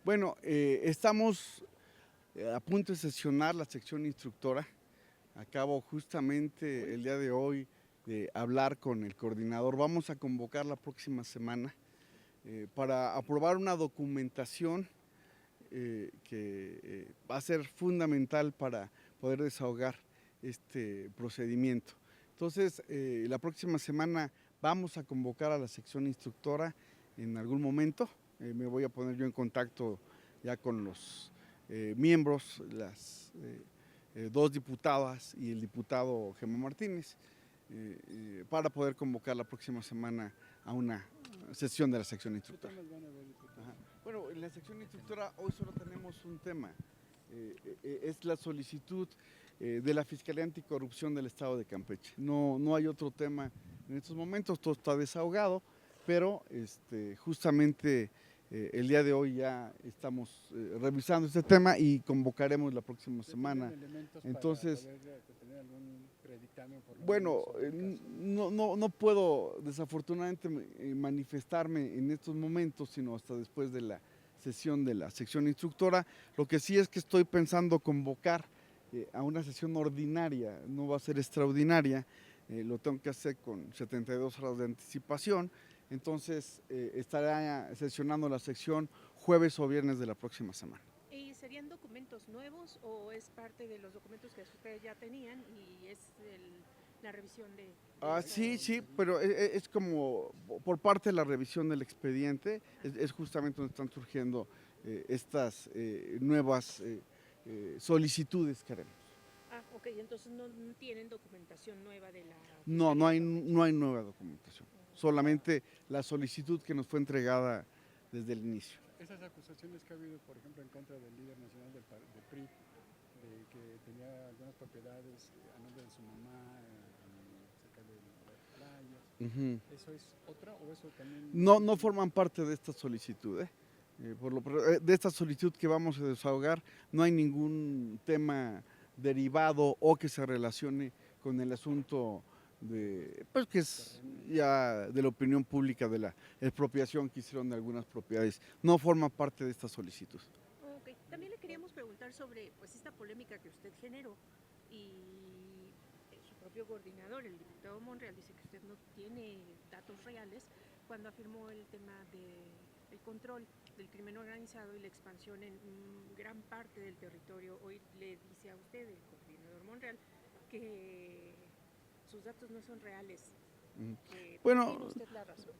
Bueno, estamos a punto de sesionar la sección instructora. Acabo justamente el día de hoy de hablar con el coordinador. Vamos a convocar la próxima semana para aprobar una documentación que va a ser fundamental para poder desahogar este procedimiento. Entonces, la próxima semana vamos a convocar a la sección instructora en algún momento. Me voy a poner yo en contacto ya con los miembros, las dos diputadas y el diputado Gemma Martínez, para poder convocar la próxima semana a una sesión de la sección instructora. Bueno, en la sección instructora hoy solo tenemos un tema, es la solicitud de la Fiscalía Anticorrupción del Estado de Campeche. No hay otro tema en estos momentos, todo está desahogado, pero justamente el día de hoy ya estamos revisando este tema y convocaremos la próxima semana. Entonces, para poder tener algún predictamen por bueno, no puedo desafortunadamente manifestarme en estos momentos, sino hasta después de la sesión de la sección instructora. Lo que sí es que estoy pensando convocar a una sesión ordinaria, no va a ser extraordinaria, lo tengo que hacer con 72 horas de anticipación. Entonces estará sesionando la sección jueves o viernes de la próxima semana. ¿Y serían documentos nuevos o es parte de los documentos que ustedes ya tenían y es la revisión de Sí, pero es como por parte de la revisión del expediente, es justamente donde están surgiendo estas nuevas solicitudes que haremos. Ok, entonces no tienen documentación nueva de la... No hay nueva documentación, solamente la solicitud que nos fue entregada desde el inicio. Esas acusaciones que ha habido, por ejemplo, en contra del líder nacional del PRI, de que tenía algunas propiedades a nombre de su mamá cerca de las playas, ¿eso es otra o eso también...? No forman parte de esta solicitud, de esta solicitud que vamos a desahogar, no hay ningún tema derivado o que se relacione con el asunto pues que es ya de la opinión pública de la expropiación que hicieron de algunas propiedades. No forma parte de esta solicitud. Ok, también le queríamos preguntar sobre pues esta polémica que usted generó y su propio coordinador, el diputado Monreal, dice que usted no tiene datos reales cuando afirmó el tema del control del crimen organizado y la expansión en gran parte del territorio. Hoy le dice a usted, el coordinador Monreal, que sus datos no son reales. Bueno, ¿tiene usted la razón?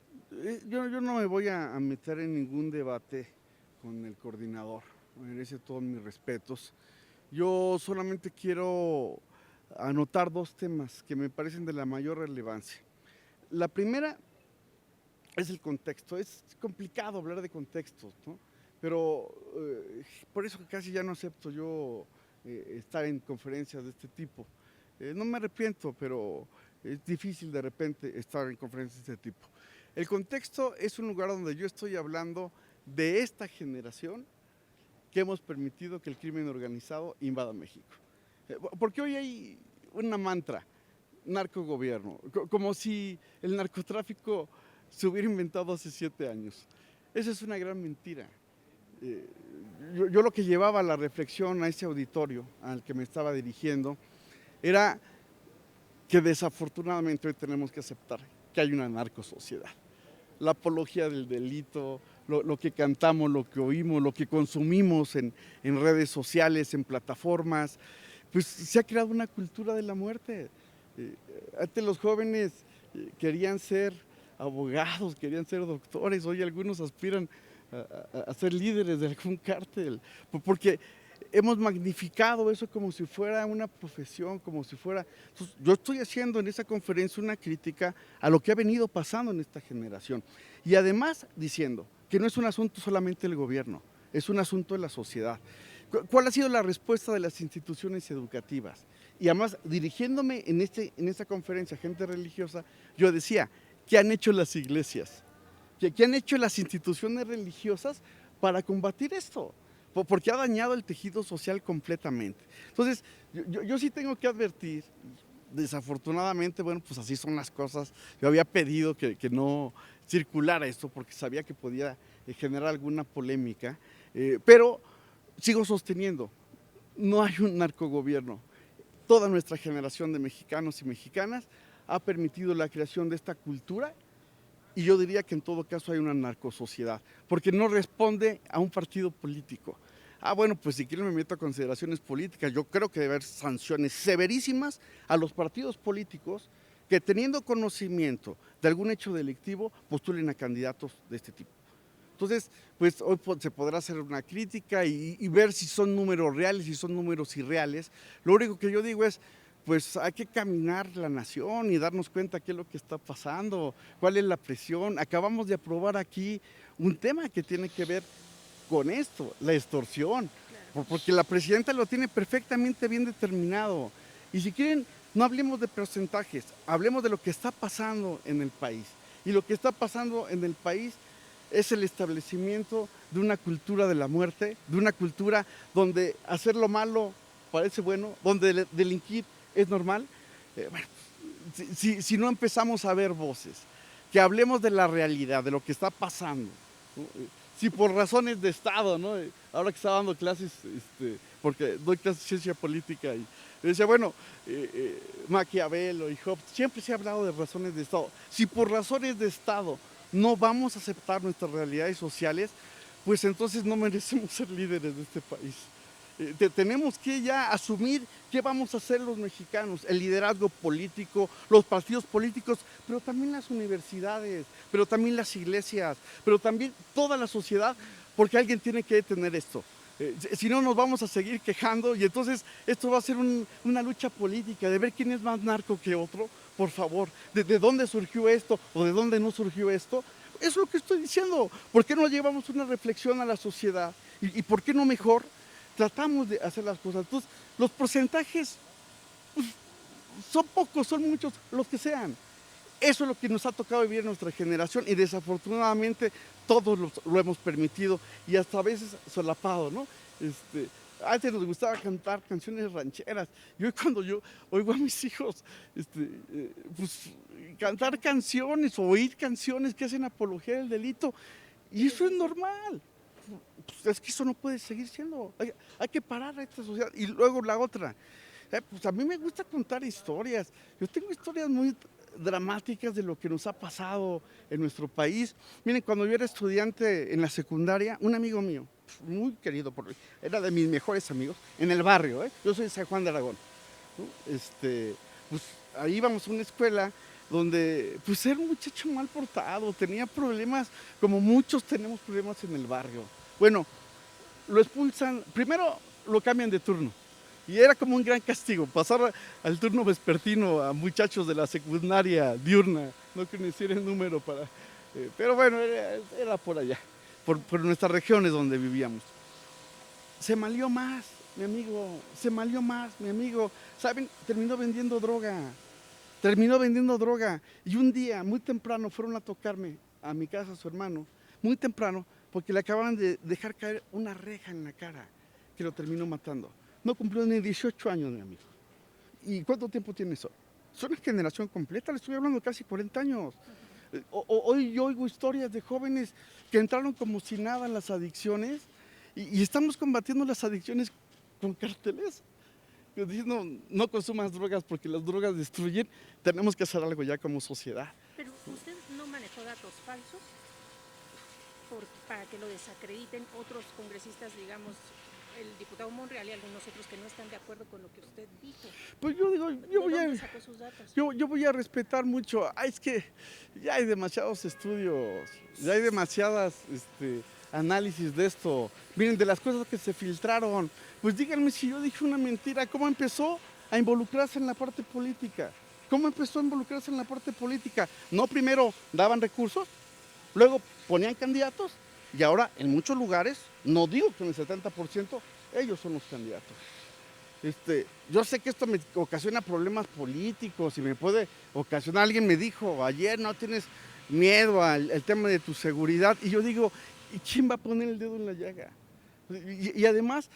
Yo no me voy a meter en ningún debate con el coordinador, merece todos mis respetos. Yo solamente quiero anotar dos temas que me parecen de la mayor relevancia. La primera es el contexto. Es complicado hablar de contextos, ¿no? Pero por eso casi ya no acepto yo estar en conferencias de este tipo. No me arrepiento, pero es difícil de repente estar en conferencias de este tipo. El contexto es un lugar donde yo estoy hablando de esta generación que hemos permitido que el crimen organizado invada México. Porque hoy hay una mantra, narcogobierno, como si el narcotráfico se hubiera inventado hace 7 años. Esa es una gran mentira. Yo lo que llevaba a la reflexión a ese auditorio al que me estaba dirigiendo era que desafortunadamente hoy tenemos que aceptar que hay una narcosociedad. La apología del delito, lo que cantamos, lo que oímos, lo que consumimos en redes sociales, en plataformas, pues se ha creado una cultura de la muerte. Antes los jóvenes querían ser abogados, querían ser doctores, hoy algunos aspiran a ser líderes de algún cártel, porque hemos magnificado eso como si fuera una profesión, como si fuera... Entonces, yo estoy haciendo en esa conferencia una crítica a lo que ha venido pasando en esta generación y además diciendo que no es un asunto solamente del gobierno, es un asunto de la sociedad. ¿Cuál ha sido la respuesta de las instituciones educativas? Y además, dirigiéndome en esta conferencia a gente religiosa, yo decía, ¿qué han hecho las iglesias? ¿Qué han hecho las instituciones religiosas para combatir esto? Porque ha dañado el tejido social completamente. Entonces, yo sí tengo que advertir, desafortunadamente, bueno, pues así son las cosas. Yo había pedido que no circulara esto porque sabía que podía generar alguna polémica. Pero sigo sosteniendo, no hay un narcogobierno. Toda nuestra generación de mexicanos y mexicanas ha permitido la creación de esta cultura y yo diría que en todo caso hay una narcosociedad, porque no responde a un partido político. Bueno, pues si quieren me meto a consideraciones políticas, yo creo que debe haber sanciones severísimas a los partidos políticos que teniendo conocimiento de algún hecho delictivo postulen a candidatos de este tipo. Entonces, pues hoy se podrá hacer una crítica y ver si son números reales, si son números irreales. Lo único que yo digo es, pues hay que caminar la nación y darnos cuenta qué es lo que está pasando, cuál es la presión. Acabamos de aprobar aquí un tema que tiene que ver con esto, la extorsión, porque la presidenta lo tiene perfectamente bien determinado. Y si quieren, no hablemos de porcentajes, hablemos de lo que está pasando en el país. Y lo que está pasando en el país es el establecimiento de una cultura de la muerte, de una cultura donde hacer lo malo parece bueno, donde delinquir es normal. Bueno, si no empezamos a ver voces, que hablemos de la realidad, de lo que está pasando, ¿no? Si por razones de Estado, ¿no? Ahora que estaba dando clases, porque doy clases de ciencia política y decía, bueno, Maquiavelo y Hobbes, siempre se ha hablado de razones de Estado. Si por razones de Estado no vamos a aceptar nuestras realidades sociales, pues entonces no merecemos ser líderes de este país. Tenemos que ya asumir qué vamos a hacer los mexicanos, el liderazgo político, los partidos políticos, pero también las universidades, pero también las iglesias, pero también toda la sociedad, porque alguien tiene que detener esto. Si no, nos vamos a seguir quejando y entonces esto va a ser una lucha política de ver quién es más narco que otro. Por favor, ¿de dónde surgió esto o de dónde no surgió esto? Es lo que estoy diciendo. ¿Por qué no llevamos una reflexión a la sociedad? ¿Y por qué no mejor tratamos de hacer las cosas? Entonces, los porcentajes pues, son pocos, son muchos, los que sean. Eso es lo que nos ha tocado vivir en nuestra generación y desafortunadamente todos lo hemos permitido y hasta a veces solapado, ¿no? Antes nos gustaba cantar canciones rancheras y hoy cuando yo oigo a mis hijos pues, cantar canciones o oír canciones que hacen apología del delito, y eso es normal. Pues es que eso no puede seguir siendo, hay que parar a esta sociedad. Y luego la otra, pues a mí me gusta contar historias, yo tengo historias muy dramáticas de lo que nos ha pasado en nuestro país. Miren, cuando yo era estudiante en la secundaria, un amigo mío, muy querido, era de mis mejores amigos, en el barrio, yo soy de San Juan de Aragón, ¿no? Pues ahí íbamos a una escuela donde pues era un muchacho mal portado, tenía problemas, como muchos tenemos problemas en el barrio. Bueno, lo expulsan, primero lo cambian de turno, y era como un gran castigo, pasar al turno vespertino a muchachos de la secundaria diurna, no quiero decir el número pero bueno, era por allá, por nuestras regiones donde vivíamos. Se malió más, mi amigo, ¿saben? Terminó vendiendo droga, y un día, muy temprano, fueron a tocarme a mi casa, a su hermano, muy temprano, porque le acababan de dejar caer una reja en la cara, que lo terminó matando. No cumplió ni 18 años, mi amigo. ¿Y cuánto tiempo tiene eso? Es una generación completa, le estoy hablando de casi 40 años. Hoy yo oigo historias de jóvenes que entraron como si nada en las adicciones y estamos combatiendo las adicciones con carteles. Diciendo, no consumas drogas porque las drogas destruyen, tenemos que hacer algo ya como sociedad. Pero usted no manejó datos falsos para que lo desacrediten otros congresistas, digamos, el diputado Monreal y algunos otros que no están de acuerdo con lo que usted dijo. Pues yo digo, yo voy a respetar mucho. Es que ya hay demasiados estudios, ya hay demasiadas análisis de esto. Miren, de las cosas que se filtraron, pues díganme si yo dije una mentira. ¿Cómo empezó a involucrarse en la parte política? No, primero daban recursos, luego ponían candidatos y ahora en muchos lugares, no digo que en el 70%, ellos son los candidatos. Yo sé que esto me ocasiona problemas políticos y me puede ocasionar, alguien me dijo ayer, no tienes miedo al tema de tu seguridad, y yo digo, ¿y quién va a poner el dedo en la llaga? Y además,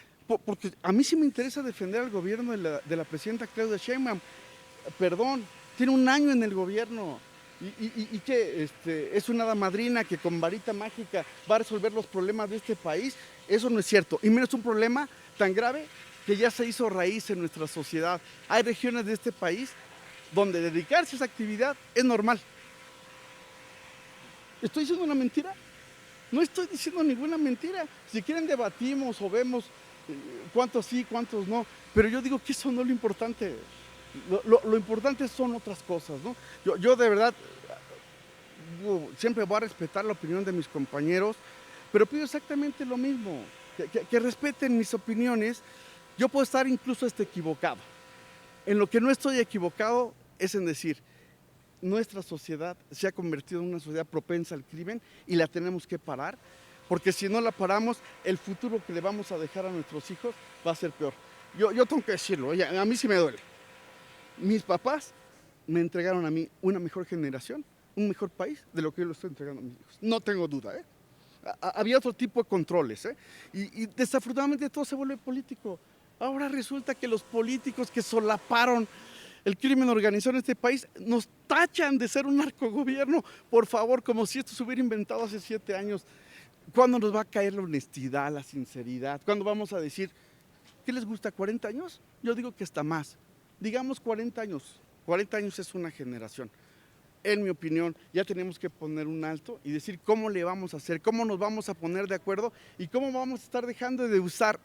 porque a mí sí me interesa defender al gobierno de la presidenta Claudia Sheinbaum. Perdón, tiene un año en el gobierno y que es una hada madrina que con varita mágica va a resolver los problemas de este país. Eso no es cierto, y menos un problema tan grave que ya se hizo raíz en nuestra sociedad. Hay regiones de este país donde dedicarse a esa actividad es normal. ¿Estoy diciendo una mentira? No estoy diciendo ninguna mentira. Si quieren debatimos o vemos cuántos sí, cuántos no, pero yo digo que eso no es lo importante. Lo importante son otras cosas, ¿no? Yo de verdad siempre voy a respetar la opinión de mis compañeros, pero pido exactamente lo mismo, que respeten mis opiniones. Yo puedo estar incluso equivocado. En lo que no estoy equivocado es en decir, nuestra sociedad se ha convertido en una sociedad propensa al crimen y la tenemos que parar, porque si no la paramos, el futuro que le vamos a dejar a nuestros hijos va a ser peor. Yo tengo que decirlo, oye, a mí sí me duele. Mis papás me entregaron a mí una mejor generación, un mejor país de lo que yo le estoy entregando a mis hijos. No tengo duda, ¿eh? Había otro tipo de controles, ¿eh? Y desafortunadamente todo se vuelve político. Ahora resulta que los políticos que solaparon el crimen organizado en este país nos tachan de ser un narcogobierno. Por favor, como si esto se hubiera inventado hace 7 años. ¿Cuándo nos va a caer la honestidad, la sinceridad? ¿Cuándo vamos a decir, qué les gusta, 40 años? Yo digo que hasta más. Digamos 40 años. 40 años es una generación. En mi opinión, ya tenemos que poner un alto y decir cómo le vamos a hacer, cómo nos vamos a poner de acuerdo y cómo vamos a estar dejando de usar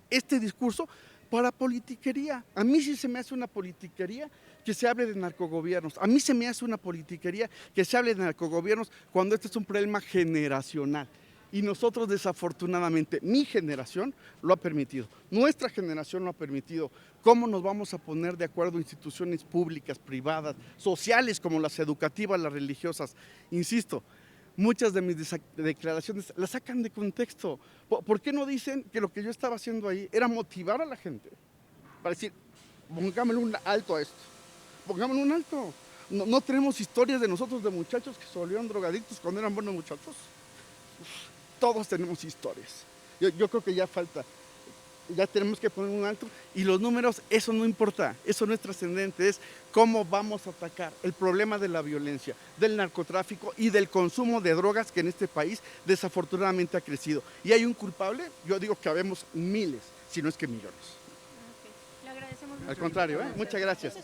este discurso para politiquería. A mí sí se me hace una politiquería que se hable de narcogobiernos. A mí se me hace una politiquería que se hable de narcogobiernos cuando este es un problema generacional. Y nosotros desafortunadamente, mi generación lo ha permitido, nuestra generación lo ha permitido. ¿Cómo nos vamos a poner de acuerdo instituciones públicas, privadas, sociales como las educativas, las religiosas? Insisto, muchas de mis declaraciones las sacan de contexto. ¿Por qué no dicen que lo que yo estaba haciendo ahí era motivar a la gente? Para decir, pongámosle un alto a esto, pongámosle un alto. No tenemos historias de nosotros de muchachos que se volvieron drogadictos cuando eran buenos muchachos. Todos tenemos historias. Yo creo que ya falta, ya tenemos que poner un alto y los números, eso no importa, eso no es trascendente, es cómo vamos a atacar el problema de la violencia, del narcotráfico y del consumo de drogas que en este país desafortunadamente ha crecido. Y hay un culpable, yo digo que habemos miles, si no es que millones. Ok. Le agradecemos mucho. Al contrario, muchas gracias.